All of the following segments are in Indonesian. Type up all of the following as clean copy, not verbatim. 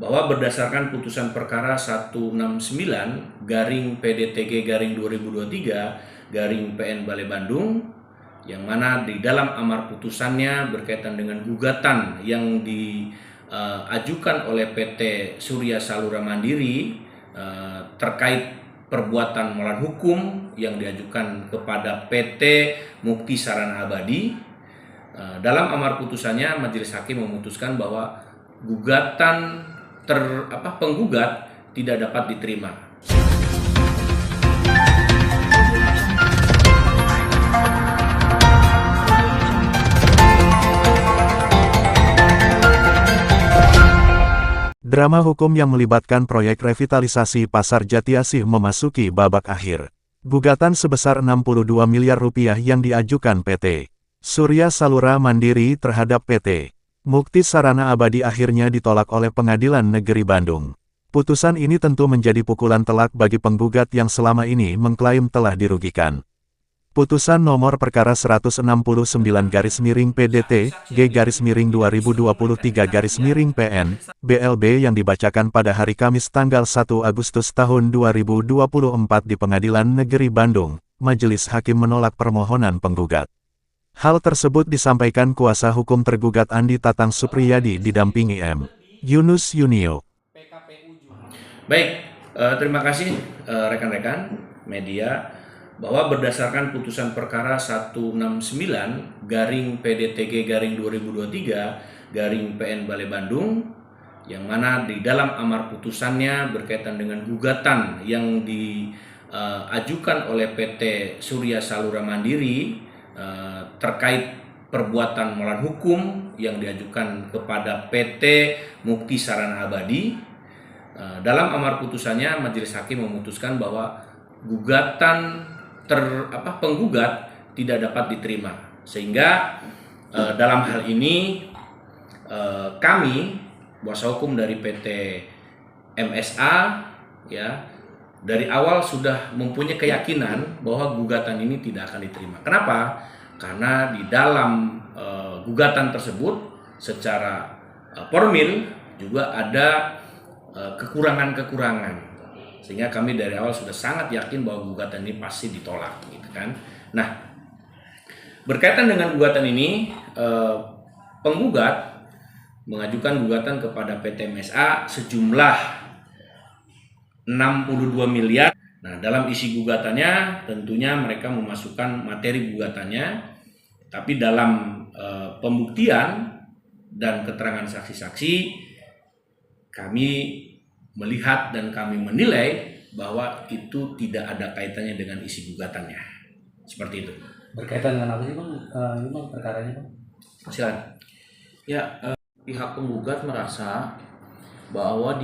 bahwa berdasarkan putusan perkara 169 garing PDTG garing 2023 garing PN Balai Bandung, yang mana di dalam amar putusannya berkaitan dengan gugatan yang diajukan oleh PT Surya Salura Mandiri terkait perbuatan melawan hukum yang diajukan kepada PT Mukti Sarana Abadi. Dalam amar putusannya majelis hakim memutuskan bahwa gugatan penggugat tidak dapat diterima. Drama hukum yang melibatkan proyek revitalisasi Pasar Jatiasih memasuki babak akhir. Gugatan sebesar 62 miliar rupiah yang diajukan PT Surya Salura Mandiri terhadap PT Mukti Sarana Abadi akhirnya ditolak oleh Pengadilan Negeri Bandung. Putusan ini tentu menjadi pukulan telak bagi penggugat yang selama ini mengklaim telah dirugikan. Putusan nomor perkara 169/PDT G/2023/PN BLB yang dibacakan pada hari Kamis tanggal 1 Agustus tahun 2024 di Pengadilan Negeri Bandung, majelis hakim menolak permohonan penggugat. Hal tersebut disampaikan kuasa hukum tergugat Andi Tatang Supriyadi didampingi M. Yunus Yunio. Baik, terima kasih rekan-rekan media, bahwa berdasarkan putusan perkara 169 garing PDTG garing 2023 garing PN Balai Bandung, yang mana di dalam amar putusannya berkaitan dengan gugatan yang diajukan oleh PT Surya Salura Mandiri terkait perbuatan melawan hukum yang diajukan kepada PT Mukti Sarana Abadi. Dalam amar putusannya majelis hakim memutuskan bahwa gugatan penggugat tidak dapat diterima, sehingga dalam hal ini kami kuasa hukum dari PT MSA dari awal sudah mempunyai keyakinan bahwa gugatan ini tidak akan diterima. Kenapa? Karena di dalam gugatan tersebut secara formil juga ada kekurangan-kekurangan, sehingga kami dari awal sudah sangat yakin bahwa gugatan ini pasti ditolak, gitu kan. Nah, berkaitan dengan gugatan ini, penggugat mengajukan gugatan kepada PT MSA sejumlah 62 miliar. Nah, dalam isi gugatannya tentunya mereka memasukkan materi gugatannya, tapi dalam pembuktian dan keterangan saksi-saksi kami melihat dan kami menilai bahwa itu tidak ada kaitannya dengan isi gugatannya. Seperti itu. Berkaitan dengan apa sih Bang? Ini Bang perkaranya Bang? Silakan. Ya, pihak penggugat merasa bahwa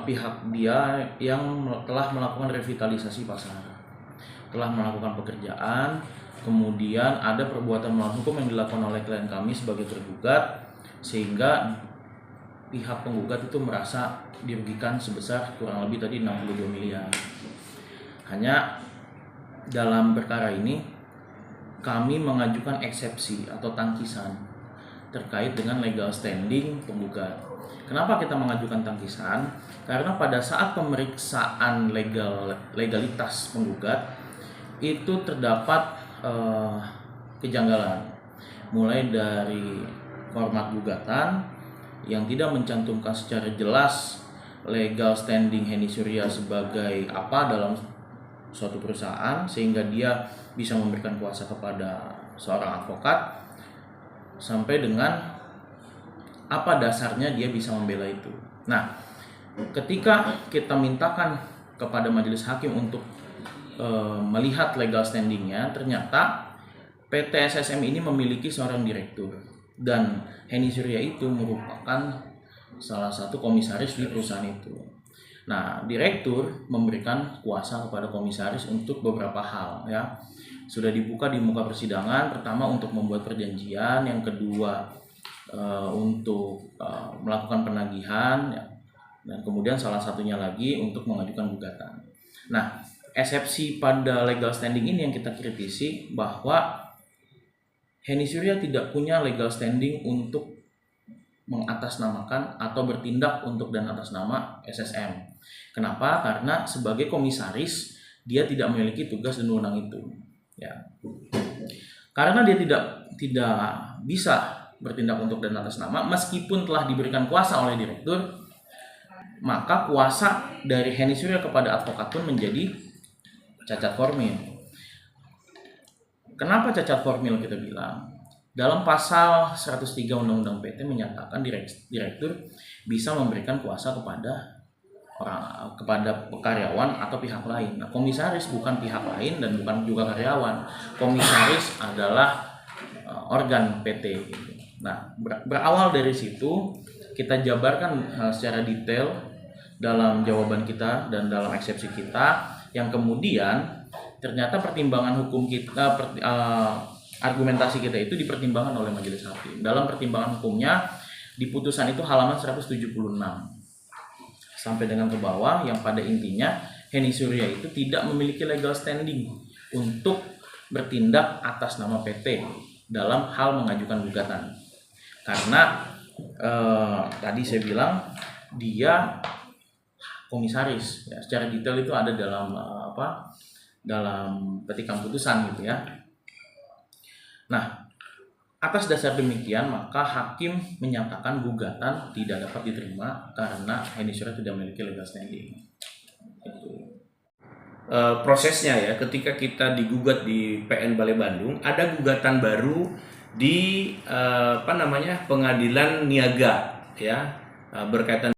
pihak dia yang telah melakukan revitalisasi pasar, telah melakukan pekerjaan, kemudian ada perbuatan melawan hukum yang dilakukan oleh klien kami sebagai tergugat, sehingga pihak penggugat itu merasa dirugikan sebesar kurang lebih tadi 62 miliar. Hanya dalam perkara ini kami mengajukan eksepsi atau tangkisan terkait dengan legal standing penggugat. Kenapa kita mengajukan tangkisan? Karena pada saat pemeriksaan legalitas penggugat itu terdapat kejanggalan, mulai dari format gugatan yang tidak mencantumkan secara jelas legal standing Henny Surya sebagai apa dalam suatu perusahaan, sehingga dia bisa memberikan kuasa kepada seorang advokat, sampai dengan apa dasarnya dia bisa membela itu. Nah, ketika kita mintakan kepada majelis hakim untuk melihat legal standingnya, ternyata PT SSM ini memiliki seorang direktur, dan Henny Surya itu merupakan salah satu komisaris di perusahaan itu. Nah, direktur memberikan kuasa kepada komisaris untuk beberapa hal, ya. Sudah dibuka di muka persidangan. Pertama, untuk membuat perjanjian, yang kedua untuk melakukan penagihan, ya. Dan kemudian salah satunya lagi untuk mengajukan gugatan. Nah, eksepsi pada legal standing ini yang kita kritisi, bahwa Henny Surya tidak punya legal standing untuk mengatasnamakan atau bertindak untuk dan atas nama SSM. Kenapa? Karena sebagai komisaris dia tidak memiliki tugas dan wewenang itu. Ya. Karena dia tidak bisa bertindak untuk dan atas nama, meskipun telah diberikan kuasa oleh direktur, maka kuasa dari Heni Surya kepada advokat pun menjadi cacat formil. Kenapa cacat formil kita bilang? Dalam pasal 103 Undang-Undang PT menyatakan direktur bisa memberikan kuasa kepada karyawan atau pihak lain. Nah, komisaris bukan pihak lain dan bukan juga karyawan. Komisaris adalah organ PT. Gitu. Nah, berawal dari situ kita jabarkan secara detail dalam jawaban kita dan dalam eksepsi kita, yang kemudian ternyata pertimbangan hukum kita, argumentasi kita itu dipertimbangkan oleh majelis hakim. Dalam pertimbangan hukumnya di putusan itu halaman 176 sampai dengan ke bawah, yang pada intinya Heni Surya itu tidak memiliki legal standing untuk bertindak atas nama PT dalam hal mengajukan gugatan. Karena tadi saya bilang dia komisaris, ya, secara detail itu ada dalam dalam petikan putusan gitu ya. Nah, atas dasar demikian maka hakim menyatakan gugatan tidak dapat diterima karena Heni Surya tidak memiliki legal standing. Itu. Prosesnya ya, ketika kita digugat di PN Balai Bandung, ada gugatan baru di Pengadilan Niaga ya, berkaitan